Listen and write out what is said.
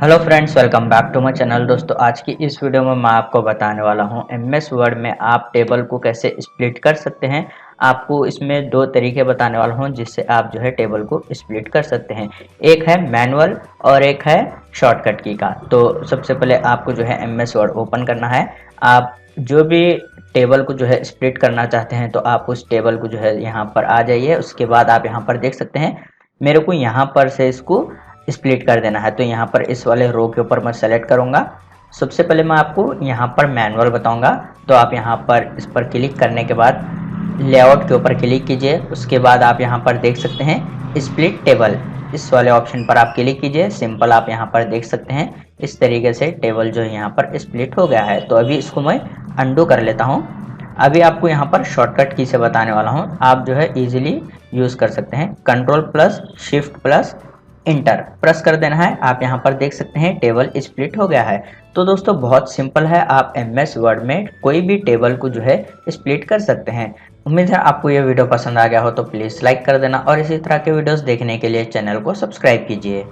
Hello friends, welcome back to my channel. दोस्तों, आज की इस वीडियो में मैं आपको बताने वाला हूं एमएस वर्ड में आप टेबल को कैसे स्प्लिट कर सकते हैं। आपको इसमें दो तरीके बताने वाला हूं जिससे आप जो है टेबल को स्प्लिट कर सकते हैं। एक है मैनुअल और एक है शॉर्टकट की का। तो सबसे पहले आपको जो है एमएस वर्ड ओपन करना है। आप जो भी टेबल को जो है स्प्लिट करना चाहते हैं तो आप उस टेबल को जो है यहाँ पर आ जाइए। उसके बाद आप यहाँ पर देख सकते हैं मेरे को यहाँ पर से इसको स्प्लिट कर देना है। तो यहाँ पर इस वाले रो के ऊपर मैं सेलेक्ट करूँगा। सबसे पहले मैं आपको यहाँ पर मैनुअल बताऊँगा। तो आप यहाँ पर इस पर क्लिक करने के बाद लेआउट के ऊपर क्लिक कीजिए। उसके बाद आप यहाँ पर देख सकते हैं स्प्लिट टेबल, इस वाले ऑप्शन पर आप क्लिक कीजिए। सिंपल आप यहाँ पर देख सकते हैं इस तरीके से टेबल जो है यहाँ पर स्प्लिट हो गया है। तो अभी इसको मैं अंडू कर लेता हूँ। अभी आपको यहाँ पर शॉर्टकट की से बताने वाला हूँ। आप जो है इजीली यूज़ कर सकते हैं। Control plus shift plus enter press कर देना है। आप यहाँ पर देख सकते हैं टेबल स्प्लिट हो गया है। तो दोस्तों, बहुत सिंपल है। आप एमएस वर्ड में कोई भी टेबल को जो है स्प्लिट कर सकते हैं। उम्मीद है आपको ये वीडियो पसंद आ गया हो तो प्लीज़ लाइक कर देना और इसी तरह के वीडियोस देखने के लिए चैनल को सब्सक्राइब कीजिए।